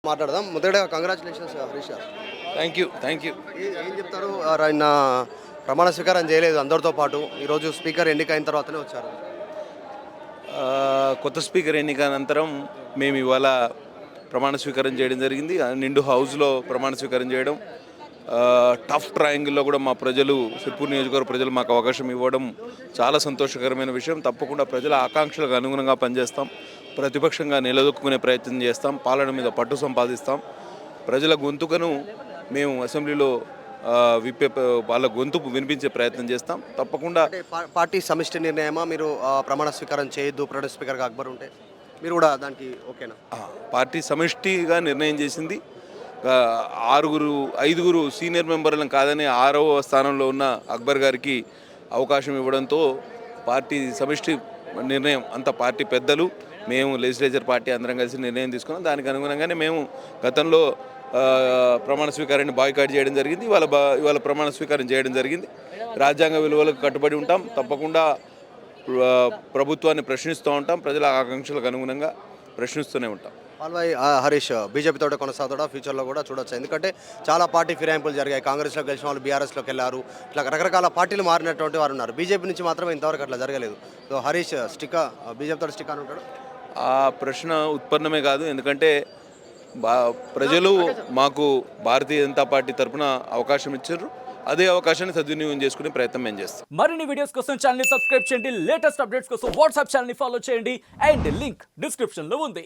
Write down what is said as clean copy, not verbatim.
మాట్లాడదాం. మొదటగా కంగ్రాచులేషన్స్ హరీష్ గారు. Thank you. ఏం చెప్తారు? ఆయన ప్రమాణ స్వీకారం చేయలేదు అందరితో పాటు. ఈరోజు స్పీకర్ ఎన్నికైన తర్వాతనే వచ్చారు. కొత్త స్పీకర్ ఎన్నిక అనంతరం మేము ఇవాళ ప్రమాణ స్వీకారం చేయడం జరిగింది. నిండు హౌస్లో ప్రమాణ స్వీకారం చేయడం, టఫ్ ట్రయాంగిల్లో కూడా మా ప్రజలు, సిర్పూర్ నియోజకవర్గ ప్రజలు మాకు అవకాశం ఇవ్వడం చాలా సంతోషకరమైన విషయం. తప్పకుండా ప్రజల ఆకాంక్షలకు అనుగుణంగా పనిచేస్తాం, ప్రతిపక్షంగా నిలదొక్కునే ప్రయత్నం చేస్తాం, పాలన మీద పట్టు సంపాదిస్తాం. ప్రజల గొంతుకను మేము అసెంబ్లీలో విప్పే, వాళ్ళ గొంతు వినిపించే ప్రయత్నం చేస్తాం. తప్పకుండా అంటే పార్టీ సమిష్టి నిర్ణయమా మీరు ప్రమాణ స్వీకారం చేయొద్దు ప్రొటెం స్పీకర్గా అక్బర్ ఉంటే మీరు కూడా దానికి ఓకేనా? పార్టీ సమిష్టిగా నిర్ణయం చేసింది. ఐదుగురు సీనియర్ మెంబర్లను కాదని 6వ స్థానంలో ఉన్న అక్బర్ గారికి అవకాశం ఇవ్వడంతో పార్టీ సమిష్టి నిర్ణయం, అంత పార్టీ పెద్దలు, మేము లెజిస్లేచర్ పార్టీ అందరం కలిసి నిర్ణయం తీసుకున్నాం. దానికి అనుగుణంగానే మేము గతంలో ప్రమాణ స్వీకారాన్ని బాయ్కాట్ చేయడం జరిగింది. ఇవాళ ప్రమాణ స్వీకారం చేయడం జరిగింది. రాజ్యాంగ విలువలకు కట్టుబడి ఉంటాం, తప్పకుండా ప్రభుత్వాన్ని ప్రశ్నిస్తూ ఉంటాం, ప్రజల ఆకాంక్షలకు అనుగుణంగా ప్రశ్నిస్తూనే ఉంటాం. పాల్వాయి హరీష్ బీజేపీతో కొనసాగుతాడా ఫ్యూచర్లో కూడా చూడొచ్చు? ఎందుకంటే చాలా పార్టీ ఫిరాయింపులు జరిగాయి. కాంగ్రెస్లో గెలిచిన వాళ్ళు బీఆర్ఎస్లోకి వెళ్ళారు. ఇట్లా రకరకాల పార్టీలు మారినటువంటి వారు ఉన్నారు. బీజేపీ నుంచి మాత్రం ఇంతవరకు అట్లా జరగలేదు. సో హరీష్ బీజేపీతో స్టిక్ అని ఉంటాడు? ఆ ప్రశ్న ఉత్పన్నమే కాదు. ఎందుకంటే ప్రజలు మాకు భారతీయ జనతా పార్టీ తరఫున అవకాశం ఇచ్చారు. అదే అవకాశాన్ని సద్వినియోగం చేసుకునే ప్రయత్నం మేము చేస్తాం. మరిన్ని వీడియోస్ కోసం ఛానల్ ని సబ్స్క్రైబ్ చేయండి, లేటెస్ట్ అప్డేట్స్ కోసం వాట్సాప్ ఛానల్ ని ఫాలో చేయండి అండ్ లింక్ డిస్క్రిప్షన్ లో ఉంది.